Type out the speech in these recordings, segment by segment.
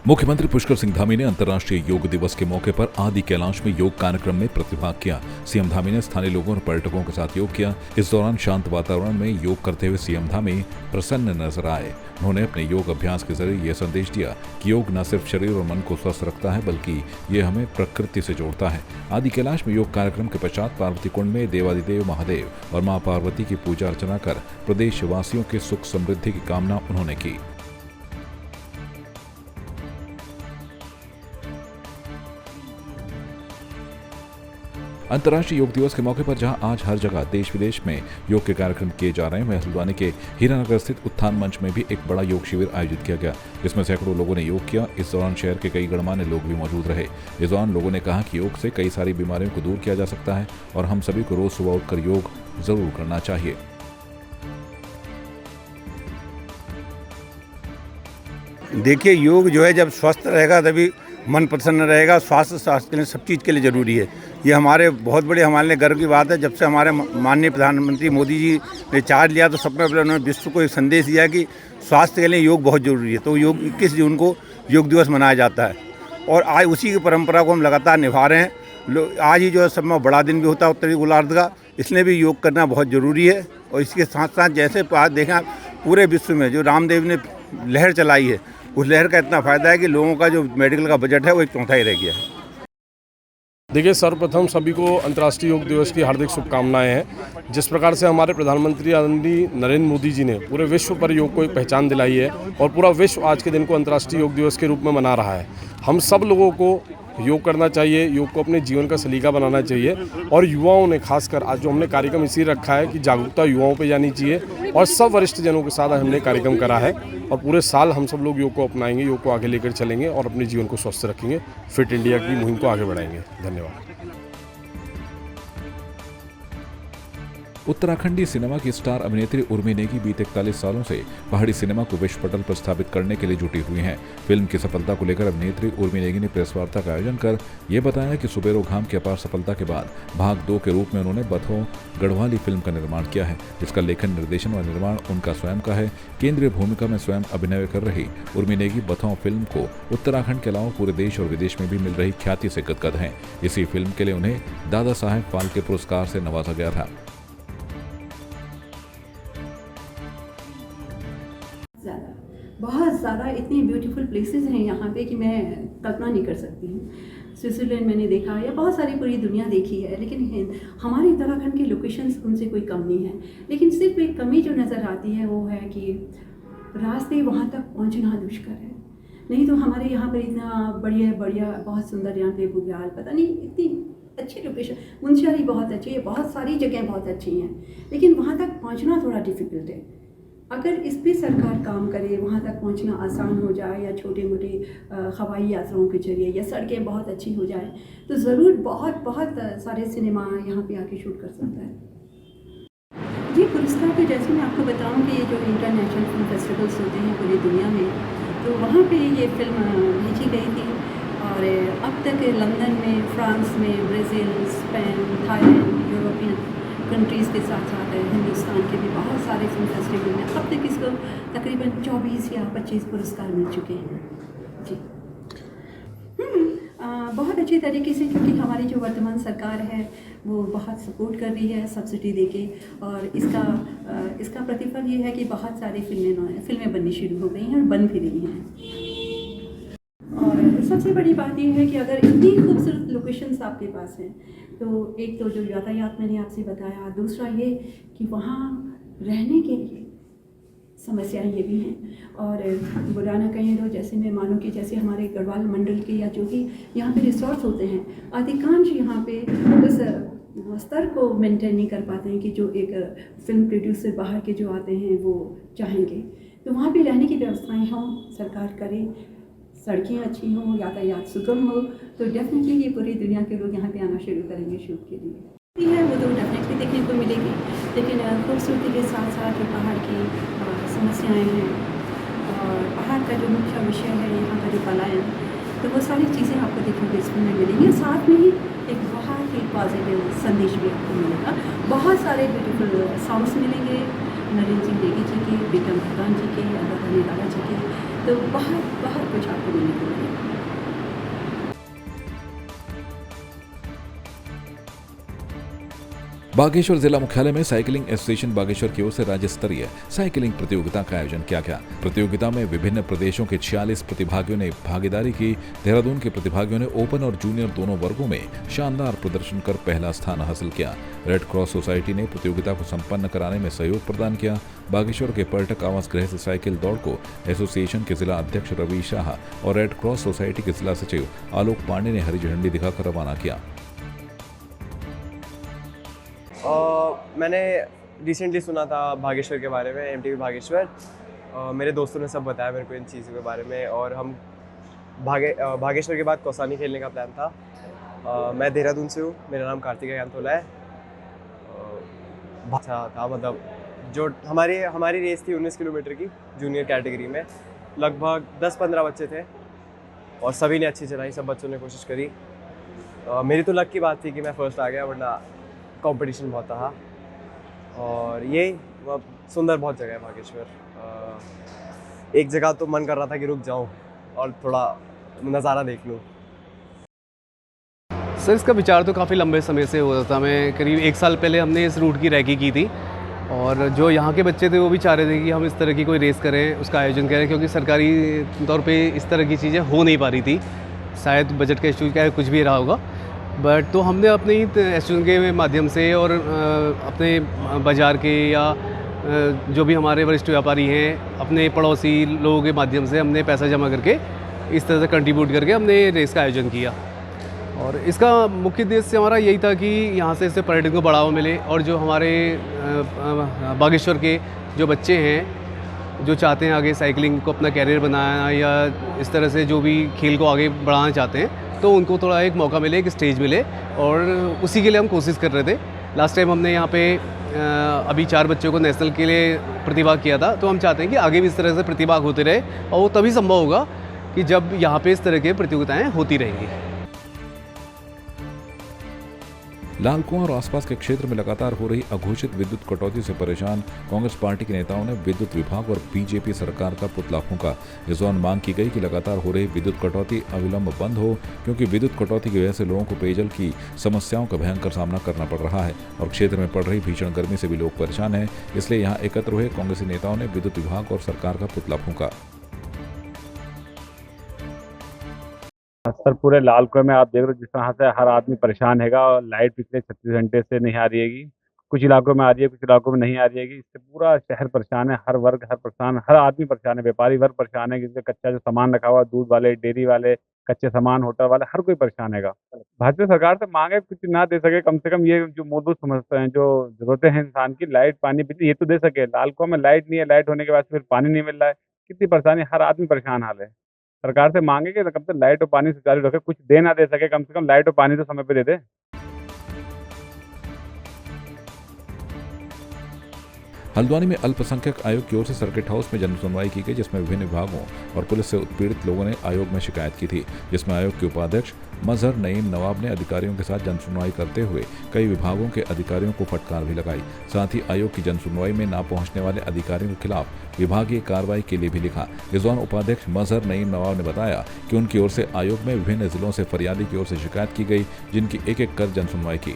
मुख्यमंत्री पुष्कर सिंह धामी ने अंतर्राष्ट्रीय योग दिवस के मौके पर आदि कैलाश में योग कार्यक्रम में प्रतिभाग किया। सीएम धामी ने स्थानीय लोगों और पर्यटकों के साथ योग किया। इस दौरान शांत वातावरण में योग करते हुए सीएम धामी प्रसन्न नजर आए। उन्होंने अपने योग अभ्यास के जरिए यह संदेश दिया कि योग न सिर्फ शरीर और मन को स्वस्थ रखता है बल्कि ये हमें प्रकृति से जोड़ता है। आदि कैलाश में योग कार्यक्रम के पश्चात पार्वती कुंड में देवादिदेव महादेव और मां पार्वती की पूजा अर्चना कर प्रदेश वासियों के सुख समृद्धि की कामना उन्होंने की। अंतर्राष्ट्रीय योग दिवस के मौके पर जहां आज हर जगह देश विदेश में योग के कार्यक्रम किए जा रहे हैं, वहीं हल्द्वानी के हीरानगर स्थित उत्थान मंच में भी एक बड़ा योग शिविर आयोजित किया गया, जिसमें सैकड़ों लोगों ने योग किया। इस दौरान शहर के कई गणमान्य लोग भी मौजूद रहे। इस दौरान लोगों ने कहा कि योग से कई सारी बीमारियों को दूर किया जा सकता है और हम सभी को रोज सुबह उठकर योग जरूर करना चाहिए। देखिए, योग जो है जब स्वस्थ रहेगा तभी मन प्रसन्न रहेगा। स्वास्थ्य के लिए सब चीज़ के लिए ज़रूरी है। ये हमारे बहुत बड़े हमारे लिए गर्व की बात है। जब से हमारे माननीय प्रधानमंत्री मोदी जी ने चार्ज लिया तो सबसे पहले उन्होंने विश्व को एक संदेश दिया कि स्वास्थ्य के लिए योग बहुत ज़रूरी है। तो योग 21 जून को योग दिवस मनाया जाता है और आज उसी की परंपरा को हम लगातार निभा रहे हैं। आज ही जो है सब में बड़ा दिन भी होता है उत्तरी गोलार्ध का, इसलिए भी योग करना बहुत ज़रूरी है। और इसके साथ साथ जैसे देखें पूरे विश्व में जो रामदेव ने लहर चलाई है, उस लहर का इतना फ़ायदा है कि लोगों का जो मेडिकल का बजट है वो 1/4 रह गया है। देखिए, सर्वप्रथम सभी को अंतर्राष्ट्रीय योग दिवस की हार्दिक शुभकामनाएं हैं। जिस प्रकार से हमारे प्रधानमंत्री आदरणीय नरेंद्र मोदी जी ने पूरे विश्व पर योग को एक पहचान दिलाई है और पूरा विश्व आज के दिन को अंतर्राष्ट्रीय योग दिवस के रूप में मना रहा है। हम सब लोगों को योग करना चाहिए, योग को अपने जीवन का सलीका बनाना चाहिए और युवाओं ने खासकर आज जो हमने कार्यक्रम इसी रखा है कि जागरूकता युवाओं पे जानी चाहिए और सब वरिष्ठ जनों के साथ हमने कार्यक्रम करा है और पूरे साल हम सब लोग योग को अपनाएंगे, योग को आगे लेकर चलेंगे और अपने जीवन को स्वस्थ रखेंगे, फिट इंडिया की मुहिम को आगे बढ़ाएंगे। धन्यवाद। उत्तराखंडी सिनेमा की स्टार अभिनेत्री उर्मी नेगी बीते 41 सालों से पहाड़ी सिनेमा को विश्व पटल पर स्थापित करने के लिए जुटी हुई हैं। फिल्म की सफलता को लेकर अभिनेत्री उर्मी नेगी ने प्रेस वार्ता का आयोजन कर ये बताया कि सुबेरो घाम की अपार सफलता के बाद भाग 2 के रूप में उन्होंने बथौ गढ़वाली फिल्म का निर्माण किया है, जिसका लेखन, निर्देशन व निर्माण उनका स्वयं का है। केंद्रीय भूमिका में स्वयं अभिनय कर रही उर्मी नेगी बथौ फिल्म को उत्तराखंड के अलावा पूरे देश और विदेश में भी मिल रही ख्याति से गदगद हैं। इसी फिल्म के लिए उन्हें दादा साहेब फाल्के पुरस्कार से नवाजा गया था। बहुत ज़्यादा इतनी ब्यूटीफुल प्लेसेस हैं यहाँ पे कि मैं कल्पना नहीं कर सकती हूँ। स्विट्ज़रलैंड मैंने देखा या बहुत सारी पूरी दुनिया देखी है, लेकिन हमारे उत्तराखंड के लोकेशंस उनसे कोई कम नहीं है। लेकिन सिर्फ एक कमी जो नज़र आती है वो है कि रास्ते वहाँ तक पहुँचना दुष्कर है। नहीं तो हमारे यहाँ पर इतना बढ़िया बहुत सुंदर यहाँ पे बुग्याल, पता नहीं इतनी अच्छी लोकेशन, मुंशियारी बहुत अच्छी है, बहुत सारी जगह बहुत अच्छी हैं, लेकिन वहाँ तक पहुँचना थोड़ा डिफ़िकल्ट है। अगर इस पर सरकार काम करे, वहाँ तक पहुँचना आसान हो जाए या छोटे मोटे हवाई यात्राओं के जरिए या सड़कें बहुत अच्छी हो जाए तो ज़रूर बहुत सारे सिनेमा यहाँ पे आके शूट कर सकता है। जी, पुरस्कार तो जैसे मैं आपको बताऊँ कि ये जो इंटरनेशनल फिल्म फेस्टिवल्स होते हैं पूरी दुनिया में, तो वहाँ पे ये फिल्म भेजी गई थी और अब तक लंदन में, फ्रांस में, Brazil, Spain, Thailand, European countries के साथ साथ हिंदुस्तान के भी बहुत सारे फिल्म फेस्टिवल में अब तक इसको तकरीबन 24 या 25 पुरस्कार मिल चुके हैं। जी, बहुत अच्छी तरीके से, क्योंकि हमारी जो वर्तमान सरकार है वो बहुत सपोर्ट कर रही है सब्सिडी देके, और इसका प्रतिफल ये है कि बहुत सारी फिल्में बननी शुरू हो गई हैं और बन भी रही हैं। और सबसे बड़ी बात यह है कि अगर इतनी खूबसूरत लोकेशंस आपके पास हैं तो एक तो जो यातायात मैंने आपसे बताया, दूसरा ये कि वहाँ रहने के लिए समस्याएं ये भी हैं। और बुरा ना कहें तो जैसे मैं मानूँ कि जैसे हमारे गढ़वाल मंडल के या जो भी यहाँ पे रिसोर्ट्स होते हैं, अधिकांश यहाँ पे उस स्तर को मेंटेन नहीं कर पाते हैं कि जो एक फिल्म प्रोड्यूसर बाहर के जो आते हैं वो चाहेंगे। तो वहाँ पे रहने की व्यवस्थाएँ हों, सरकार करे, सड़कें अच्छी हों, यातायात सुगम हो, तो डेफिनेटली ये पूरी दुनिया के लोग यहाँ पे आना शुरू करेंगे शूट के लिए। है वो तो डेफिनेटली देखने को मिलेगी, लेकिन खूबसूरती के साथ साथ जो पहाड़ की समस्याएं हैं और पहाड़ का जो मुख्य विषय है यहाँ का जो पलायन, तो वो सारी चीज़ें आपको देखने को इस फिल्म में मिलेंगी। साथ में ही एक बहुत ही पॉजिटिव संदेश भी आपको मिलेगा। बहुत सारे ब्यूटीफुल सॉन्ग्स मिलेंगे, नरेंद्र सिंह नेगी जी के, विक्रम भगवान जी के, आदरणीय दादा जी के, तो बहुत बहुत कुछ आपको मिलने को मिलेगा। बागेश्वर जिला मुख्यालय में साइकिलिंग एसोसिएशन बागेश्वर की ओर से राज्य स्तरीय साइकिलिंग प्रतियोगिता का आयोजन किया गया। प्रतियोगिता में विभिन्न प्रदेशों के 46 प्रतिभागियों ने भागीदारी की। देहरादून के प्रतिभागियों ने ओपन और जूनियर दोनों वर्गों में शानदार प्रदर्शन कर पहला स्थान हासिल किया। रेड क्रॉस सोसाइटी ने प्रतियोगिता को संपन्न कराने में सहयोग प्रदान किया। बागेश्वर के पर्यटक आवास गृह से साइकिल दौड़ को एसोसिएशन के जिला अध्यक्ष रवि शाह और रेड क्रॉस सोसाइटी के जिला सचिव आलोक पांडे ने हरी झंडी दिखाकर रवाना किया। मैंने रिसेंटली सुना था भागेश्वर के बारे में, एमटीवी भागेश्वर। मेरे दोस्तों ने सब बताया मेरे को इन चीज़ों के बारे में, और हम भागेश्वर के बाद कौसानी खेलने का प्लान था। मैं देहरादून से हूँ, मेरा नाम कार्तिक यांथोला है। अच्छा था, मतलब जो हमारी रेस थी 19 किलोमीटर की जूनियर कैटेगरी में, लगभग 10-15 बच्चे थे और सभी ने अच्छी चलाई, सब बच्चों ने कोशिश करी। मेरी तो लक की बात थी कि मैं फर्स्ट आ गया, वरना कंपटीशन बहुत था। और यही सुंदर बहुत जगह है बागेश्वर। एक जगह तो मन कर रहा था कि रुक जाऊं और थोड़ा नज़ारा देख लूं। सर, इसका विचार तो काफ़ी लंबे समय से हो रहा था। मैं करीब 1 साल पहले हमने इस रूट की रैकी की थी, और जो यहाँ के बच्चे थे वो भी चाह रहे थे कि हम इस तरह की कोई रेस करें, उसका आयोजन करें, क्योंकि सरकारी तौर पे इस तरह की चीज़ें हो नहीं पा रही थी। शायद बजट का इशू क्या कुछ भी रहा होगा, बट तो हमने अपने ही एसोसिएशन के माध्यम से और अपने बाज़ार के या जो भी हमारे वरिष्ठ व्यापारी हैं, अपने पड़ोसी लोगों के माध्यम से हमने पैसा जमा करके इस तरह से कंट्रीब्यूट करके हमने रेस का आयोजन किया। और इसका मुख्य उद्देश्य हमारा यही था कि यहाँ से इससे पर्यटन को बढ़ावा मिले, और जो हमारे बागेश्वर के जो बच्चे हैं जो चाहते हैं आगे साइकिलिंग को अपना कैरियर बनाना, या इस तरह से जो भी खेल को आगे बढ़ाना चाहते हैं, तो उनको थोड़ा एक मौका मिले, एक स्टेज मिले, और उसी के लिए हम कोशिश कर रहे थे। लास्ट टाइम हमने यहाँ पे अभी 4 बच्चों को नेशनल के लिए प्रतिभाग किया था, तो हम चाहते हैं कि आगे भी इस तरह से प्रतिभाग होते रहे, और वो तभी संभव होगा कि जब यहाँ पे इस तरह की प्रतियोगिताएँ होती रहेंगी। लाल कुआं और आसपास के क्षेत्र में लगातार हो रही अघोषित विद्युत कटौती से परेशान कांग्रेस पार्टी के नेताओं ने विद्युत विभाग और बीजेपी सरकार का पुतला फूंका। इस दौरान मांग की गई कि लगातार हो रही विद्युत कटौती अविलंब बंद हो, क्योंकि विद्युत कटौती की वजह से लोगों को पेयजल की समस्याओं का भयंकर सामना करना पड़ रहा है और क्षेत्र में पड़ रही भीषण गर्मी से भी लोग परेशान हैं। इसलिए यहाँ एकत्र हुए कांग्रेसी नेताओं ने विद्युत विभाग और सरकार का पुतला फूंका। सर, पूरे लाल कुएं में आप देख रहे हो जिस तरह से हर आदमी परेशान हैगा, और लाइट पिछले 36 घंटे से नहीं आ रही हैगी। कुछ इलाकों में आ रही है, कुछ इलाकों में नहीं आ रही हैगी। इससे पूरा शहर परेशान है, हर वर्ग हर परेशान, हर आदमी परेशान है। व्यापारी वर्ग परेशान है, जिससे कच्चा जो सामान रखा हुआ, दूध वाले, डेयरी वाले, कच्चे सामान, होटल वाले, हर कोई परेशान हैगा। भाजपा सरकार से मांगे कुछ ना दे सके, कम से कम ये जो मूलभूत समस्या है, जो जरूरतें हैं इंसान की, लाइट, पानी, बिजली, ये तो दे सके। लाल कुआं में लाइट नहीं है, लाइट होने के बाद फिर पानी नहीं मिल रहा है, कितनी परेशानी, हर आदमी परेशान हाल है। सरकार से मांगे कि कम से लाइट और पानी सुचारू रखे, कुछ दे ना दे सके, कम से कम लाइट और पानी तो समय पे दे दे। हल्द्वानी में अल्पसंख्यक आयोग की ओर से सर्किट हाउस में जन सुनवाई की गई, जिसमें विभिन्न विभागों और पुलिस से उत्पीड़ित लोगों ने आयोग में शिकायत की थी, जिसमें आयोग के उपाध्यक्ष मजहर नईम नवाब ने अधिकारियों के साथ जन सुनवाई करते हुए कई विभागों के अधिकारियों को फटकार भी लगाई। साथ ही आयोग की जन सुनवाई में ना पहुंचने वाले अधिकारियों के खिलाफ विभागीय कार्रवाई के लिए भी लिखा। इस दौरान उपाध्यक्ष मजहर नईम नवाब ने बताया कि उनकी ओर से आयोग में विभिन्न जिलों से फरियादी की ओर से शिकायत की गई, जिनकी एक एक कर जन सुनवाई की।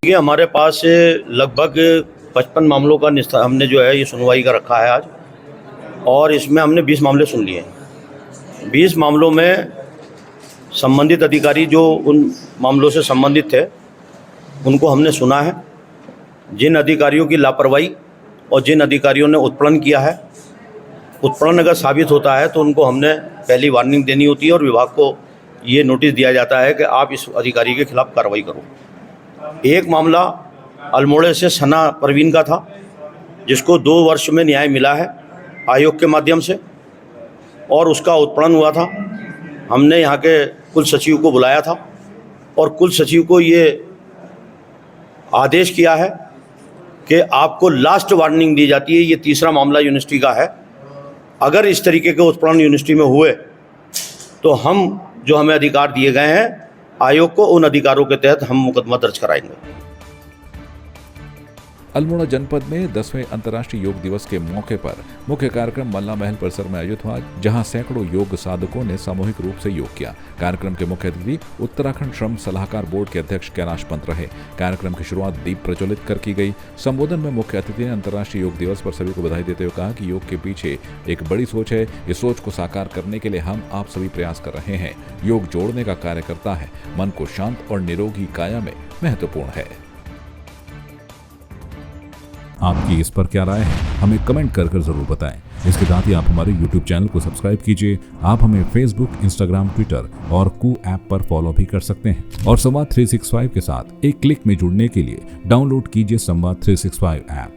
ये हमारे पास लगभग 55 मामलों का हमने जो है ये सुनवाई का रखा है आज, और इसमें हमने 20 मामले सुन लिए हैं। 20 मामलों में संबंधित अधिकारी जो उन मामलों से संबंधित थे उनको हमने सुना है। जिन अधिकारियों की लापरवाही और जिन अधिकारियों ने उत्पीड़न किया है, उत्पीड़न अगर साबित होता है तो उनको हमने पहली वार्निंग देनी होती है और विभाग को ये नोटिस दिया जाता है कि आप इस अधिकारी के खिलाफ कार्रवाई करो। एक मामला अल्मोड़े से सना परवीन का था, जिसको 2 वर्ष में न्याय मिला है आयोग के माध्यम से, और उसका उत्पीड़न हुआ था। हमने यहाँ के कुल सचिव को बुलाया था और कुल सचिव को ये आदेश किया है कि आपको लास्ट वार्निंग दी जाती है। ये तीसरा मामला यूनिवर्सिटी का है। अगर इस तरीके के उत्पीड़न यूनिवर्सिटी में हुए तो हम जो हमें अधिकार दिए गए हैं आयोग को, उन अधिकारों के तहत हम मुकदमा दर्ज कराएंगे। अल्मोड़ा जनपद में 10वें अंतर्राष्ट्रीय योग दिवस के मौके पर मुख्य कार्यक्रम मल्ला महल परिसर में आयोजित हुआ, जहां सैकड़ों योग साधकों ने सामूहिक रूप से योग किया। कार्यक्रम के मुख्य अतिथि उत्तराखंड श्रम सलाहकार बोर्ड के अध्यक्ष कैलाश पंत रहे। कार्यक्रम की शुरुआत दीप प्रज्वलित कर की गई। संबोधन में मुख्य अतिथि ने अंतर्राष्ट्रीय योग दिवस पर सभी को बधाई देते हुए कहा कि योग के पीछे एक बड़ी सोच है। इस सोच को साकार करने के लिए हम आप सभी प्रयास कर रहे हैं। योग जोड़ने का कार्य करता है, मन को शांत और निरोगी काया में महत्वपूर्ण है। आपकी इस पर क्या राय है, हमें कमेंट कर जरूर बताएं। इसके साथ ही आप हमारे YouTube चैनल को सब्सक्राइब कीजिए। आप हमें Facebook, Instagram, Twitter और कू ऐप पर फॉलो भी कर सकते हैं। और संवाद 365 के साथ एक क्लिक में जुड़ने के लिए डाउनलोड कीजिए संवाद 365 ऐप।